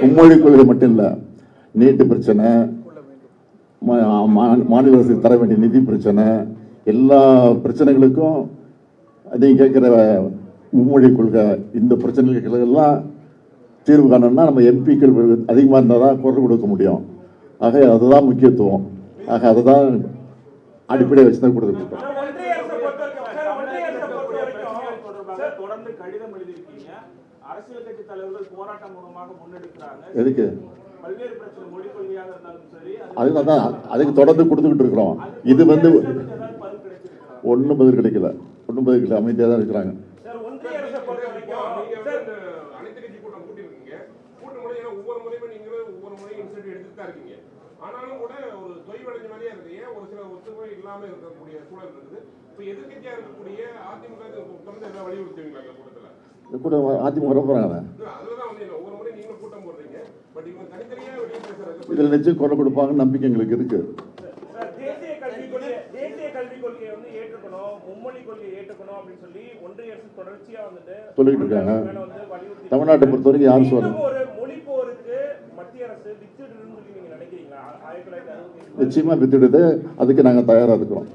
மும்மொழி கொள்கை மட்டும் இல்லை, நீட்டு பிரச்சனை, மாநில அரசுக்கு தர வேண்டிய நிதி பிரச்சனை, எல்லா பிரச்சனைகளுக்கும் நீங்க கேட்கிற மும்மொழி கொள்கை, இந்த பிரச்சனைகளுக்கெல்லாம் தீர்வு காணணும்னா நம்ம எம்பிக்கள் அதிகமாக இருந்தால் தான் குரல் கொடுக்க முடியும். ஆக அதுதான் முக்கியத்துவம். ஆக அதுதான் அடிப்படையை வச்சு தான் கொடுத்துருக்கோம். தொடர்ந்து கடிதம் எழுதியிருக்கீங்க, அரசியல் கட்சி தலைவர்கள் போராட்டம் மூலமாக முன்னெடுக்கிறாங்க. எதுக்கு? பல்வேறு பிரச்சனை, மொழி கொள்கையாக இருந்தாலும் சரி, அதுக்கு தொடர்ந்து கொடுத்துக்கிட்டு இருக்கிறோம். இது வந்து ஒன்றும் பதில் கிடைக்கல, அமைதியாக தான் இருக்கிறாங்க. ஆனாலும் கூட ஒரு தொய்வடைஞ்ச மாதிரியே இருக்கு. ஏன் ஒரு சில ஒத்துமை இல்லாம இருக்கக்கூடிய சூழல் இருக்குது. இப்போ எதிர்கட்சியா இருக்கக்கூடிய அதிமுக தொடர்ந்து எல்லாம் வலியுறுத்துவீங்களா இந்த கூட்டத்தில்? கூட அதிமுக வர போறாங்க. அதுலதான் வந்து ஒவ்வொரு முறை நீங்களும் கூட்டம் போடுறீங்க. பட் இவங்க தனித்தனியா வெளியே பேசுறாங்க. இதில் நிச்சயம் குரல் கொடுப்பாங்க, நம்பிக்கை எங்களுக்கு இருக்கு. தேசிய கல்விக் கொள்கையை வந்து ஏற்றுக்கணும், மும்மொழி கொள்கையை ஏற்றுக்கணும் அப்படின்னு சொல்லி ஒன்றிய அரசு தொடர்ச்சியா வந்துட்டு சொல்லிட்டு இருக்காங்க. தமிழ்நாட்டை பொறுத்த வரைக்கும் யாரும் சொல்றாங்க, ஒரு மொழி போருக்கு மத்திய அரசு வித்துடுன்னு சொல்லி நீங்க நினைக்கிறீங்களா? நிச்சயமா வித்துடுது. அதுக்கு நாங்கள் தயாரா இருக்கிறோம்.